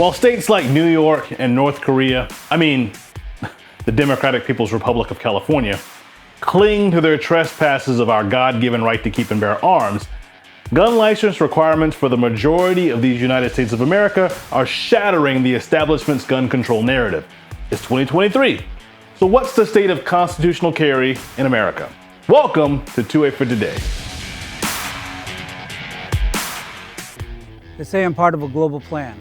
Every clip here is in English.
While states like New York and North Korea, the Democratic People's Republic of California, cling to their trespasses of our God-given right to keep and bear arms, gun license requirements for the majority of these United States of America are shattering the establishment's gun control narrative. It's 2023. So what's the state of constitutional carry in America? Welcome to 2A for Today. They say I'm part of a global plan.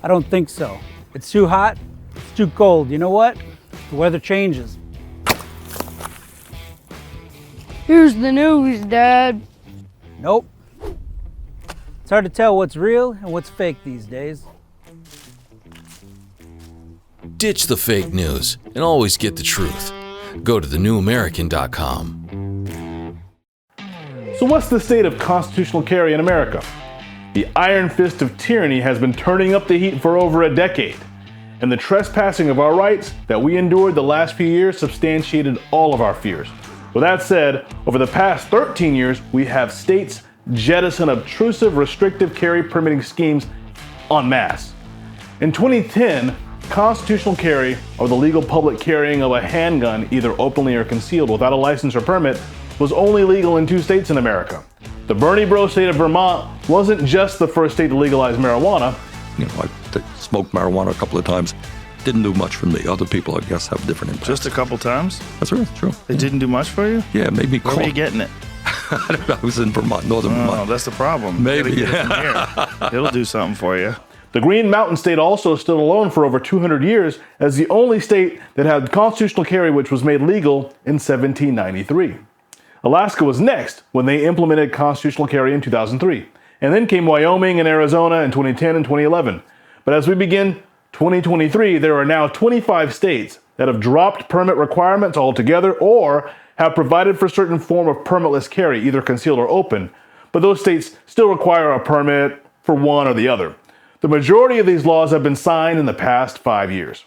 I don't think so. It's too hot, it's too cold. You know what? The weather changes. Here's the news, Dad. Nope. It's hard to tell what's real and what's fake these days. Ditch the fake news and always get the truth. Go to thenewamerican.com. So what's the state of constitutional carry in America? The iron fist of tyranny has been turning up the heat for over a decade, and the trespassing of our rights that we endured the last few years substantiated all of our fears. With that said, over the past 13 years, we have states jettison obtrusive restrictive carry permitting schemes en masse. In 2010, constitutional carry, or the legal public carrying of a handgun, either openly or concealed without a license or permit, was only legal in 2 states in America. The Bernie Bro state of Vermont wasn't just the first state to legalize marijuana. I smoked marijuana a couple of times. Didn't do much for me. Other people, I guess, have different impacts. Just a couple times? That's right, true. It didn't do much for you? Yeah, it made me cough. Where were you getting it? I don't know. I was in Vermont, northern Vermont. Oh, that's the problem. Maybe, You gotta get it from here. It'll do something for you. The Green Mountain State also stood alone for over 200 years as the only state that had constitutional carry which was made legal in 1793. Alaska was next when they implemented constitutional carry in 2003. And then came Wyoming and Arizona in 2010 and 2011. But as we begin 2023, there are now 25 states that have dropped permit requirements altogether or have provided for certain form of permitless carry, either concealed or open. But those states still require a permit for one or the other. The majority of these laws have been signed in the past 5 years.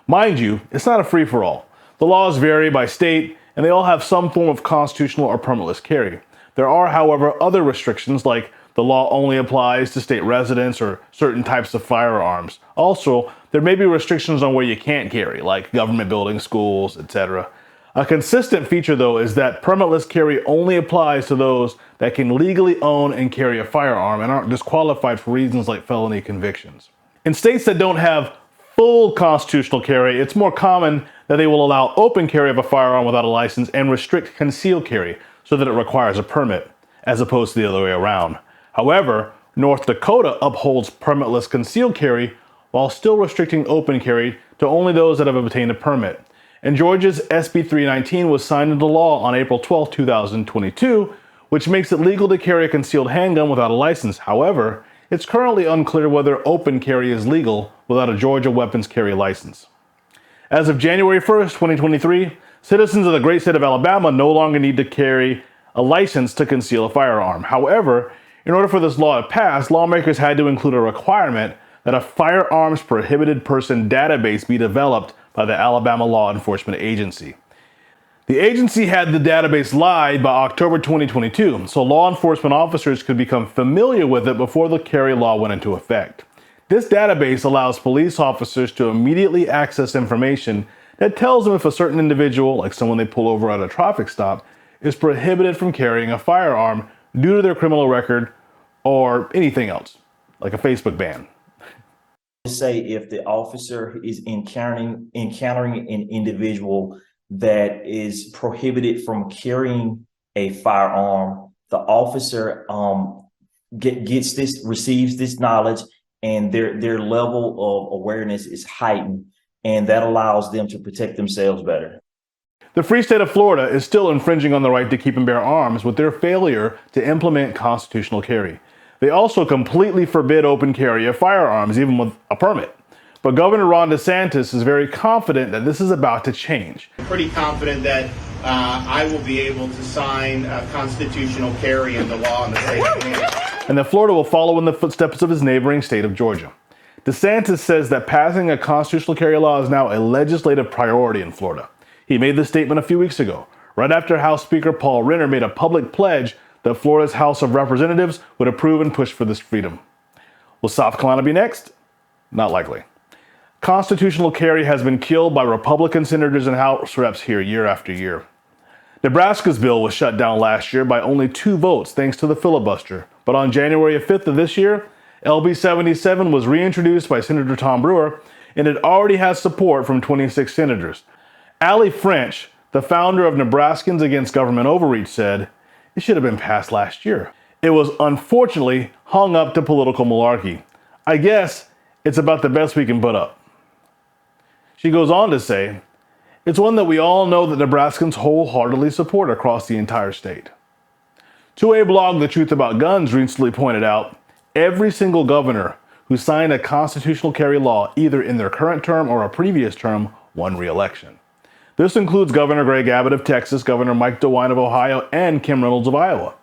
Mind you, it's not a free-for-all. The laws vary by state, and they all have some form of constitutional or permitless carry. There are, however, other restrictions, like the law only applies to state residents or certain types of firearms. Also, there may be restrictions on where you can't carry, like government buildings, schools, etc. A consistent feature, though, is that permitless carry only applies to those that can legally own and carry a firearm and aren't disqualified for reasons like felony convictions. In states that don't have full constitutional carry, it's more common that they will allow open carry of a firearm without a license and restrict concealed carry so that it requires a permit, as opposed to the other way around. However, North Dakota upholds permitless concealed carry while still restricting open carry to only those that have obtained a permit. And Georgia's SB 319 was signed into law on April 12, 2022, which makes it legal to carry a concealed handgun without a license. However, it's currently unclear whether open carry is legal without a Georgia weapons carry license. As of January 1st, 2023, citizens of the great state of Alabama no longer need to carry a license to conceal a firearm. However, in order for this law to pass, lawmakers had to include a requirement that a firearms prohibited person database be developed by the Alabama Law Enforcement Agency. The agency had the database live by October 2022, so law enforcement officers could become familiar with it before the carry law went into effect. This database allows police officers to immediately access information that tells them if a certain individual, like someone they pull over at a traffic stop, is prohibited from carrying a firearm due to their criminal record or anything else, like a Facebook ban. Say if the officer is encountering an individual that is prohibited from carrying a firearm, the officer receives this knowledge, and their level of awareness is heightened, and that allows them to protect themselves better. The free state of Florida is still infringing on the right to keep and bear arms with their failure to implement constitutional carry. They also completely forbid open carry of firearms, even with a permit. But Governor Ron DeSantis is very confident that this is about to change. I'm pretty confident that I will be able to sign constitutional carry into law in the state of New York. And that Florida will follow in the footsteps of his neighboring state of Georgia. DeSantis says that passing a constitutional carry law is now a legislative priority in Florida. He made this statement a few weeks ago, right after House Speaker Paul Renner made a public pledge that Florida's House of Representatives would approve and push for this freedom. Will South Carolina be next? Not likely. Constitutional carry has been killed by Republican senators and House reps here year after year. Nebraska's bill was shut down last year by only 2 votes thanks to the filibuster. But on January 5th of this year, LB 77 was reintroduced by Senator Tom Brewer, and it already has support from 26 senators. Allie French, the founder of Nebraskans Against Government Overreach, said, "It should have been passed last year. It was unfortunately hung up to political malarkey. I guess it's about the best we can put up." She goes on to say, "It's one that we all know that Nebraskans wholeheartedly support across the entire state." To a blog, The Truth About Guns recently pointed out, every single governor who signed a constitutional carry law, either in their current term or a previous term, won re-election. This includes Governor Greg Abbott of Texas, Governor Mike DeWine of Ohio, and Kim Reynolds of Iowa.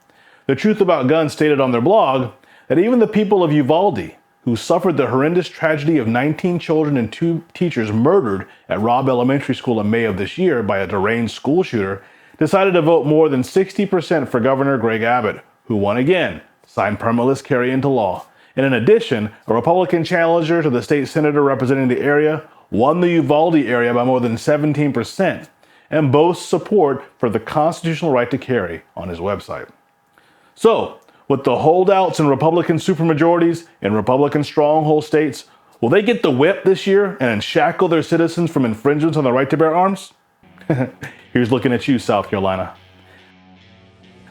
The Truth About Guns stated on their blog that even the people of Uvalde, who suffered the horrendous tragedy of 19 children and 2 teachers murdered at Robb Elementary School in May of this year by a deranged school shooter, decided to vote more than 60% for Governor Greg Abbott, who won again, signed permitless carry into law. And in addition, a Republican challenger to the state senator representing the area won the Uvalde area by more than 17% and boasts support for the constitutional right to carry on his website. So, with the holdouts and Republican supermajorities in Republican stronghold states, will they get the whip this year and shackle their citizens from infringements on the right to bear arms? Here's looking at you, South Carolina.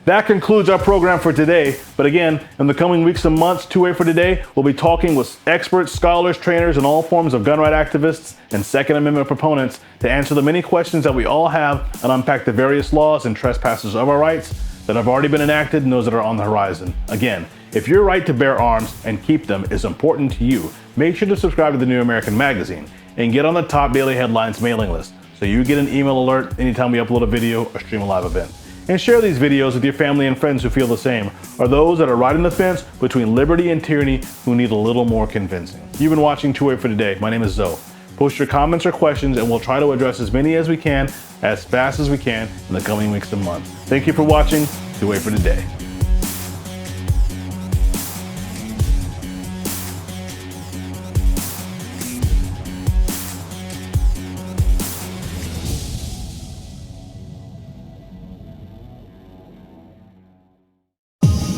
That concludes our program for today. But again, in the coming weeks and months, 2A for Today, we'll be talking with experts, scholars, trainers, and all forms of gun right activists and Second Amendment proponents to answer the many questions that we all have and unpack the various laws and trespasses of our rights that have already been enacted and those that are on the horizon. Again, if your right to bear arms and keep them is important to you, make sure to subscribe to the New American Magazine and get on the top daily headlines mailing list so you get an email alert anytime we upload a video or stream a live event. And share these videos with your family and friends who feel the same, or those that are riding the fence between liberty and tyranny who need a little more convincing. You've been watching 2A for Today. My name is Zoe. Post your comments or questions and we'll try to address as many as we can, as fast as we can in the coming weeks and months. Thank you for watching 2A for Today.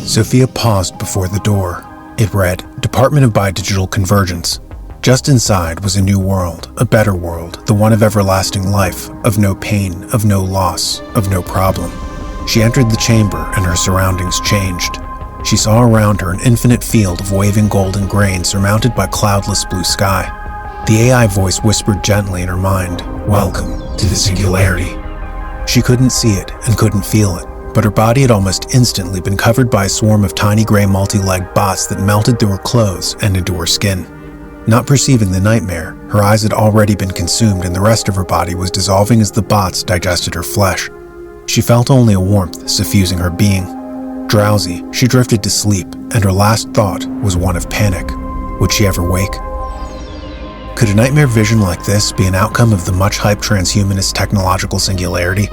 Sophia paused before the door. It read, Department of Bidigital Convergence. Just inside was a new world, a better world, the one of everlasting life, of no pain, of no loss, of no problem. She entered the chamber and her surroundings changed. She saw around her an infinite field of waving golden grain surmounted by cloudless blue sky. The AI voice whispered gently in her mind, Welcome to the Singularity. She couldn't see it and couldn't feel it, but her body had almost instantly been covered by a swarm of tiny gray multi-legged bots that melted through her clothes and into her skin. Not perceiving the nightmare, her eyes had already been consumed and the rest of her body was dissolving as the bots digested her flesh. She felt only a warmth suffusing her being. Drowsy, she drifted to sleep, and her last thought was one of panic. Would she ever wake? Could a nightmare vision like this be an outcome of the much-hyped transhumanist technological singularity?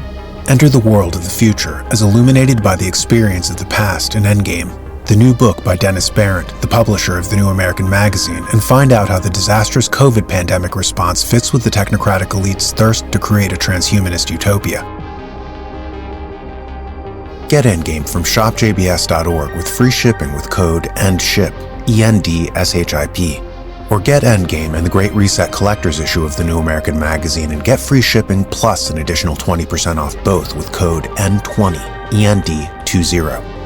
Enter the world of the future as illuminated by the experience of the past in Endgame, the new book by Dennis Barrett, the publisher of the New American Magazine, and find out how the disastrous COVID pandemic response fits with the technocratic elite's thirst to create a transhumanist utopia. Get Endgame from shopjbs.org with free shipping with code ENDSHIP, ENDSHIP. Or get Endgame and the Great Reset Collector's issue of the New American Magazine and get free shipping plus an additional 20% off both with code END20, END20.